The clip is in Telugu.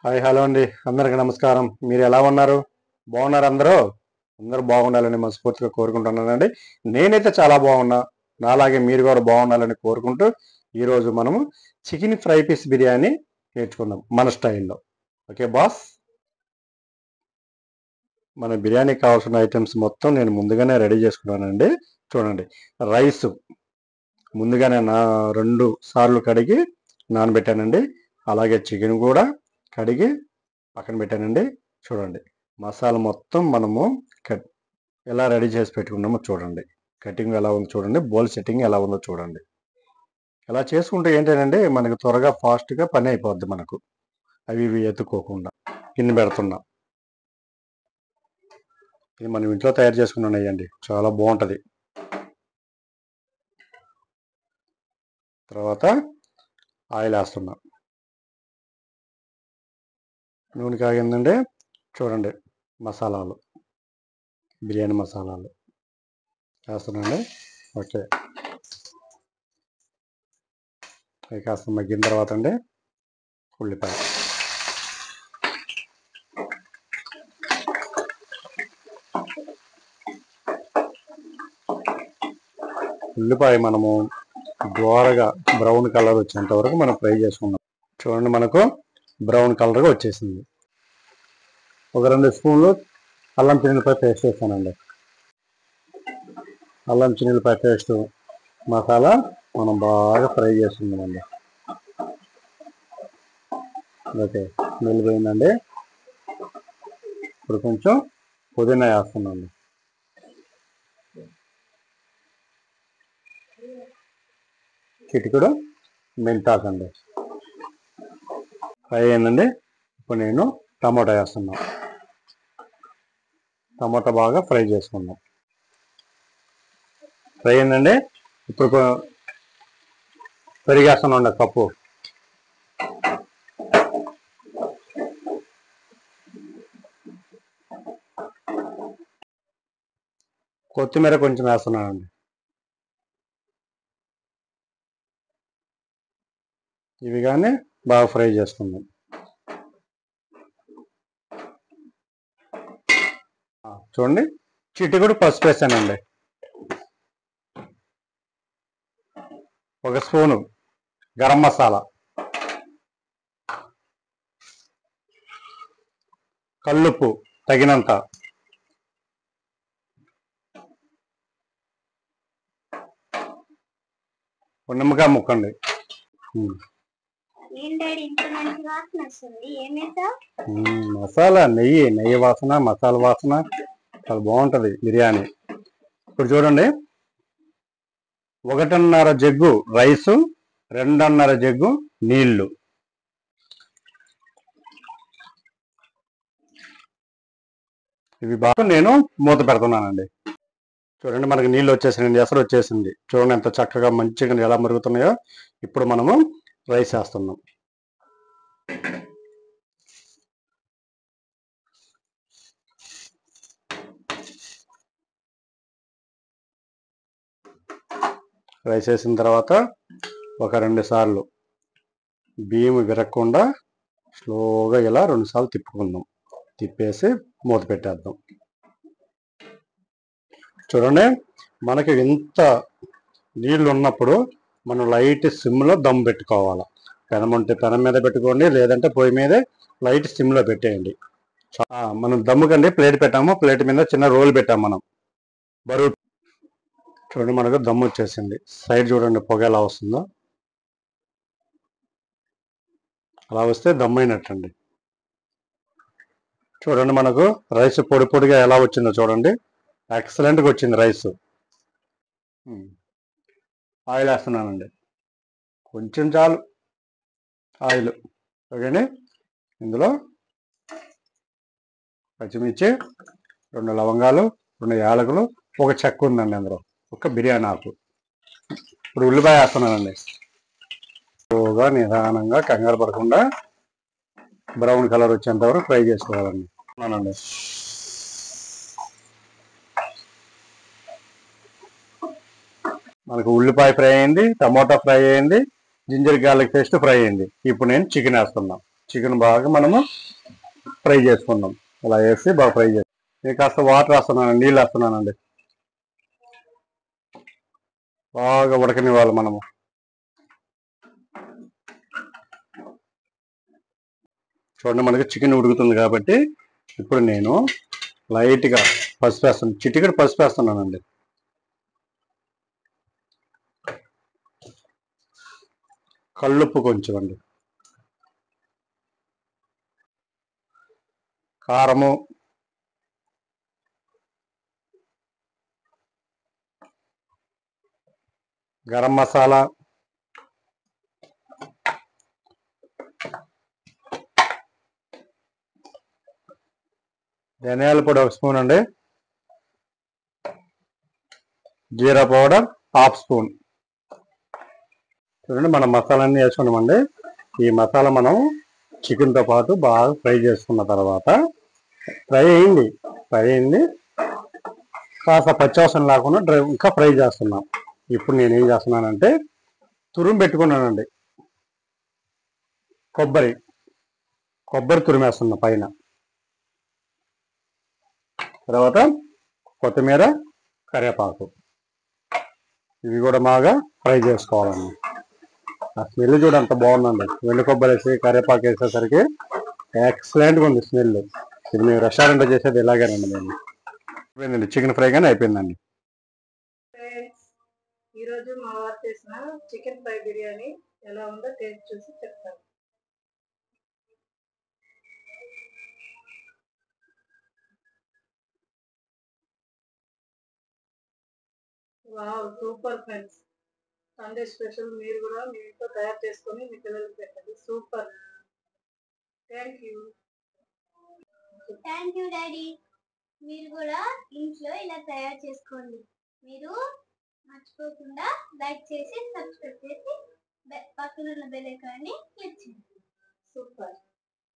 హాయ్ హలో అండి, అందరికీ నమస్కారం. మీరు ఎలా ఉన్నారు? బాగున్నారు అందరూ? అందరూ బాగుండాలని మనస్ఫూర్తిగా కోరుకుంటున్నానండి. నేనైతే చాలా బాగున్నా. నాలాగే మీరు కూడా బాగుండాలని కోరుకుంటూ ఈరోజు మనము చికెన్ ఫ్రై పీస్ బిర్యానీ నేర్చుకుందాం మన స్టైల్లో. Okay boss. మన బిర్యానీకి కావాల్సిన ఐటమ్స్ మొత్తం నేను ముందుగానే రెడీ చేసుకున్నానండి. చూడండి, రైస్ ముందుగానే 2 సార్లు కడిగి నానబెట్టానండి. అలాగే చికెన్ కూడా కడిగి పక్కన పెట్టానండి. చూడండి, మసాలా మొత్తం మనము ఎలా రెడీ చేసి పెట్టుకున్నామో చూడండి. కటింగ్ ఎలా ఉందో చూడండి, బౌల్ సెట్టింగ్ ఎలా ఉందో చూడండి. ఇలా చేసుకుంటే ఏంటంటే మనకు త్వరగా ఫాస్ట్గా పని అయిపోద్ది. మనకు అవి ఇవి ఎత్తుకోకుండా గిన్నె పెడుతున్నాం. ఇది మనం ఇంట్లో తయారు చేసుకున్నాం అయ్యండి, చాలా బాగుంటుంది. తర్వాత ఆయిల్ వేస్తున్నాం. నూనె కాగిందండి. చూడండి, మసాలాలు, బిర్యానీ మసాలాలు వేస్తున్నాండి. ఓకే, అవి కాస్త మగ్గిన తర్వాత అండి ఉల్లిపాయ. ఉల్లిపాయ మనము దోరగా బ్రౌన్ కలర్ వచ్చేంత వరకు మనం ఫ్రై చేసుకున్నాం. చూడండి, మనకు బ్రౌన్ కలర్గా వచ్చేసింది. ఒక 2 స్పూన్లు అల్లం చిన్నులపాయ పేస్ట్ వేస్తానండి. అల్లం చిన్నులపాయ పేస్ట్ మసాలా మనం బాగా ఫ్రై చేసుకుందామండి. ఓకే, స్మెల్ పోయిందండి. ఇప్పుడు కొంచెం పుదీనా వేస్తున్నాండి. చిటికెడు మెంతాకండి. ఫ్రై అయిందండి. ఇప్పుడు నేను టమాటా వేస్తున్నాను. టమాటా బాగా ఫ్రై చేసుకుందాం. ఫ్రై అయిందండి. ఇప్పుడు పెరిగేస్తున్నాండి కప్పు. కొత్తిమీర కొంచెం వేస్తున్నానండి. ఇవి కానీ బాగా ఫ్రై చేసుకుందాం. చూడండి, చిటికెడు పసుపు వేసానండి. 1 స్పూను గరం మసాలా, కల్లుప్పు తగినంత, నిమ్మకాయ ముక్కండి. మసాలా నెయ్యి వాసన, మసాలా వాసన చాలా బాగుంటుంది బిర్యానీ. ఇప్పుడు చూడండి, 1.5 జగ్గు రైసు, 2.5 జగ్గు నీళ్లు. ఇవి బాగా నేను మూత పెడుతున్నానండి. చూడండి, మనకి నీళ్ళు వచ్చేసింది, ఎసరు వచ్చేసింది. చూడండి ఎంత చక్కగా మంచిగా ఎలా మరుగుతున్నాయో. ఇప్పుడు మనము రైస్ వేస్తున్నాం. రైస్ వేసిన తర్వాత ఒక 2 సార్లు బియ్యం విరగకుండా స్లోగా ఇలా 2 సార్లు తిప్పుకుందాం. తిప్పేసి మూత పెట్టేద్దాం. చూడండి, మనకి ఇంత నీళ్ళు ఉన్నప్పుడు మనం లైట్ సిమ్లో దమ్ పెట్టుకోవాలి. పెనం ఉంటే పెనం మీద పెట్టుకోండి, లేదంటే పొయ్యి మీదే లైట్ సిమ్లో పెట్టేయండి. మనం దమ్ముకండి ప్లేట్ పెట్టాము, ప్లేట్ మీద చిన్న రోల్ పెట్టాము మనం బరువు. చూడండి, మనకు దమ్ము వచ్చేసింది. సైడ్ చూడండి పొగ ఎలా వస్తుందో. అలా వస్తే దమ్ము అయినట్టండి. చూడండి, మనకు రైస్ పొడి పొడిగా ఎలా వచ్చిందో చూడండి. ఎక్సలెంట్గా వచ్చింది రైస్. ఆయిల్ వేస్తున్నానండి, కొంచెం చాలు ఆయిల్. ఓకేనే, ఇందులో పచ్చిమిర్చి, 2 లవంగాలు, 2 యాలకులు, 1 చెక్క ఉందండి అందులో, 1 బిర్యానీ ఆకు. ఇప్పుడు ఉల్లిపాయ వేస్తున్నానండి. స్లోగా నిదానంగా కంగారు పడకుండా బ్రౌన్ కలర్ వచ్చేంత వరకు ఫ్రై చేసుకోవాలండి. మనకు ఉల్లిపాయ ఫ్రై అయింది, టమోటా ఫ్రై అయింది, జింజర్ గార్లిక్ పేస్ట్ ఫ్రై అయింది. ఇప్పుడు నేను చికెన్ వేస్తున్నా. చికెన్ బాగా మనము ఫ్రై చేసుకున్నాం. ఇలా వేసి బాగా ఫ్రై చేసి నేను కాస్త వాటర్ వేస్తున్నాను, నీళ్ళు వేస్తున్నానండి. బాగా ఉడకనివ్వాలి మనము. చూడండి, మనకి చికెన్ ఉడుకుతుంది కాబట్టి ఇప్పుడు నేను లైట్గా పసుపు వేస్తాను, చిటికెడు పసుపు వేస్తున్నానండి. కల్లుప్పు కొంచెం అండి, కారము, గరం మసాలా, ధనియాల పొడి 1 స్పూన్ అండి, జీరా పౌడర్ 1/2 స్పూన్. చూడండి, మనం మసాలాన్ని వేసుకున్నామండి. ఈ మసాలా మనం చికెన్తో పాటు బాగా ఫ్రై చేసుకున్న తర్వాత ఫ్రై అయింది కాస్త పచ్చివాసన లేకుండా ఇంకా ఫ్రై చేస్తున్నాం. ఇప్పుడు నేను ఏం చేస్తున్నానంటే తురుము పెట్టుకున్నానండి, కొబ్బరి తురిమేస్తున్నా పైన. తర్వాత కొత్తిమీర, కరివేపాకు ఇవి కూడా బాగా ఫ్రై చేసుకోవాలండి. ఆ స్మెల్ చూడ అంత బాగుందండి. వెండి కొబ్బరి వేసి కరివేపాకు వేసేసరికి ఎక్సలెంట్గా ఉంది స్మెల్. ఇది మేము రెస్టారెంట్లో చేసేది ఇలాగేనండి. మేము అయిపోయిందండి, చికెన్ ఫ్రై కానీ అయిపోయిందండి. ఈరోజు మా వారు చేసిన చికెన్ ఫ్రై బిర్యానీ ఎలా ఉందో టేస్ట్ చూసి చెప్తాను. Wow, super friends. Sunday special మీరు కూడా మీ ఇంట్లో తయారు చేసుకొని మీ పిల్లలకి పెట్టండి. సూపర్. Thank you daddy. మీరు కూడా ఇంట్లో ఇలా తయారు చేసుకోండి. మీరు మర్చిపోకుండా లైక్ చేసి సబ్స్క్రైబ్ చేసి పక్కన ఉన్న బెల్ ఐకాన్ని క్లిక్ చేయండి. సూపర్.